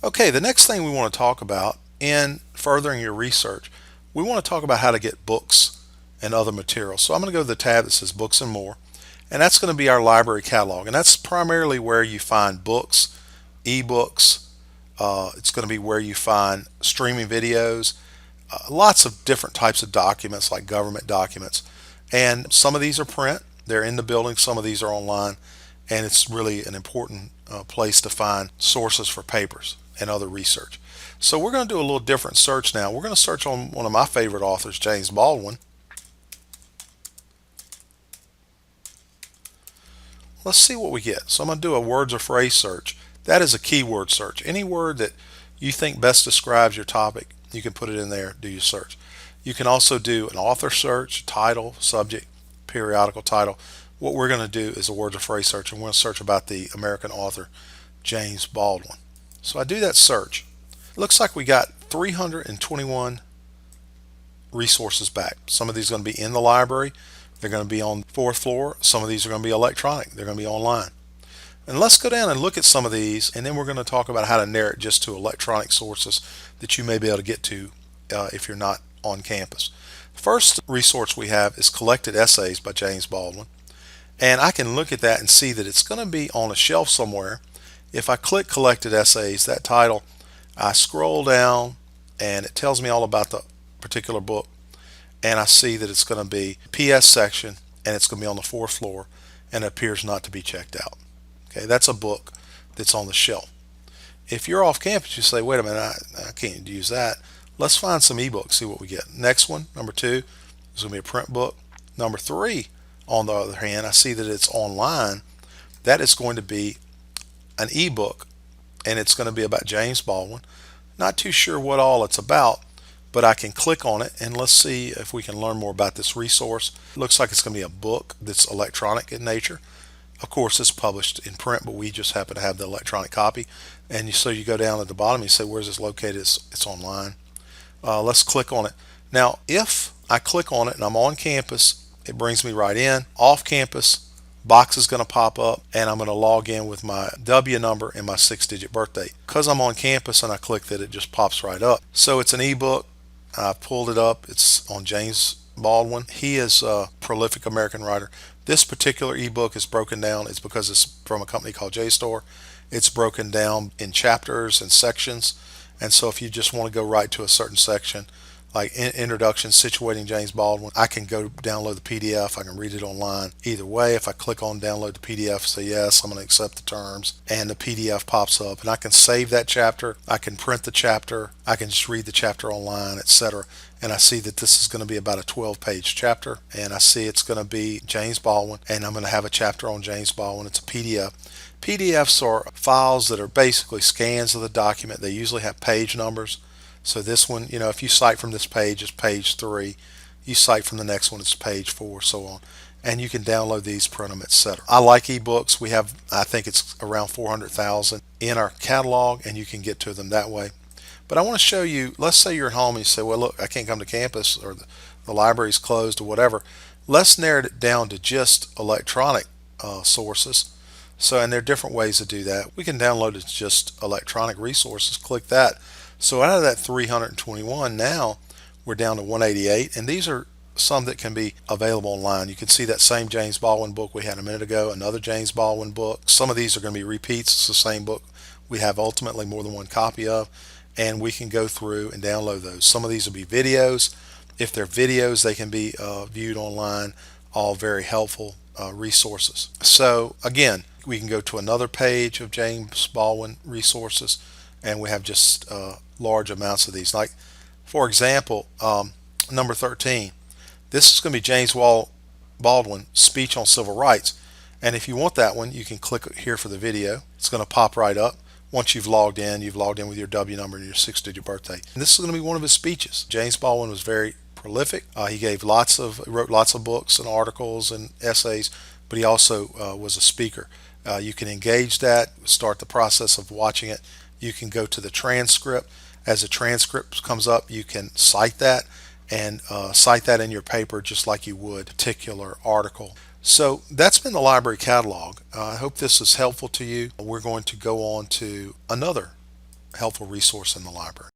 Okay, the next thing we want to talk about in furthering your research, we want to talk about how to get books and other materials. So I'm going to go to the tab that says Books and More, and that's going to be our library catalog. And that's primarily where you find books, ebooks. It's going to be where you find streaming videos, lots of different types of documents like government documents. And some of these are print, they're in the building, some of these are online, and it's really an important place to find sources for papers and other research. So we're going to do a little different search now. We're going to search on one of my favorite authors, James Baldwin. Let's see what we get. So I'm going to do a words or phrase search. That is a keyword search. Any word that you think best describes your topic, you can put it in there, do your search. You can also do an author search, title, subject, periodical title. What we're going to do is a words or phrase search, and we're going to search about the American author James Baldwin. So I do that search. It looks like we got 321 resources back. Some of these are going to be in the library. They're going to be on the fourth floor. Some of these are going to be electronic. They're going to be online. And let's go down and look at some of these, and then we're going to talk about how to narrow it just to electronic sources that you may be able to get to if you're not on campus. First resource we have is Collected Essays by James Baldwin. And I can look at that and see that it's going to be on a shelf somewhere. If I click Collected Essays, that title, I scroll down and it tells me all about the particular book. And I see that it's going to be PS section and it's going to be on the fourth floor and it appears not to be checked out. Okay, that's a book that's on the shelf. If you're off campus, you say, wait a minute, I can't use that. Let's find some ebooks, see what we get. Next one, number 2, is going to be a print book. Number 3, on the other hand, I see that it's online. That is going to be an ebook, and it's going to be about James Baldwin. Not too sure what all it's about, but I can click on it and let's see if we can learn more about this resource. It looks like it's going to be a book that's electronic in nature. Of course, it's published in print, but we just happen to have the electronic copy. And so you go down at the bottom and you say, where's this located? It's online. Let's click on it. Now, if I click on it and I'm on campus, it brings me right in. Off campus, box is going to pop up and I'm going to log in with my W number and my 6-digit birth date. Because I'm on campus and I click that, it just pops right up. So it's an ebook. I pulled it up. It's on James Baldwin. He is a prolific American writer. This particular ebook is broken down. It's because it's from a company called JSTOR. It's broken down in chapters and sections. And so if you just want to go right to a certain section, like introduction, situating James Baldwin, I can go download the PDF. I can read it online. Either way, if I click on download the PDF, say yes, I'm going to accept the terms, and the PDF pops up, and I can save that chapter. I can print the chapter. I can just read the chapter online, etc. And I see that this is going to be about a 12-page chapter, and I see it's going to be James Baldwin, and I'm going to have a chapter on James Baldwin. It's a PDF. PDFs are files that are basically scans of the document. They usually have page numbers. So this one, if you cite from this page, it's page 3. You cite from the next one, it's page 4, so on. And you can download these, print them, etc. I like ebooks. We have, I think it's around 400,000 in our catalog, and you can get to them that way. But I want to show you, let's say you're at home and you say, well, look, I can't come to campus or the library's closed or whatever. Let's narrow it down to just electronic sources. So, and there are different ways to do that. We can download it as just electronic resources. Click that. So out of that 321, now we're down to 188, and these are some that can be available online. You can see that same James Baldwin book we had a minute ago, another James Baldwin book. Some of these are going to be repeats. It's the same book we have ultimately more than one copy of, and we can go through and download those. Some of these will be videos. If they're videos, they can be viewed online. All very helpful resources. So again, we can go to another page of James Baldwin resources, and we have just large amounts of these. Like, for example, number 13. This is going to be James Baldwin, Speech on Civil Rights. And if you want that one, you can click here for the video. It's going to pop right up. Once you've logged in with your W number and your 6-digit birthday. And this is going to be one of his speeches. James Baldwin was very prolific. He wrote lots of books and articles and essays, but he also was a speaker. You can engage that, start the process of watching it. You can go to the transcript. As the transcript comes up, you can cite that and cite that in your paper just like you would a particular article. So that's been the library catalog. I hope this is helpful to you. We're going to go on to another helpful resource in the library.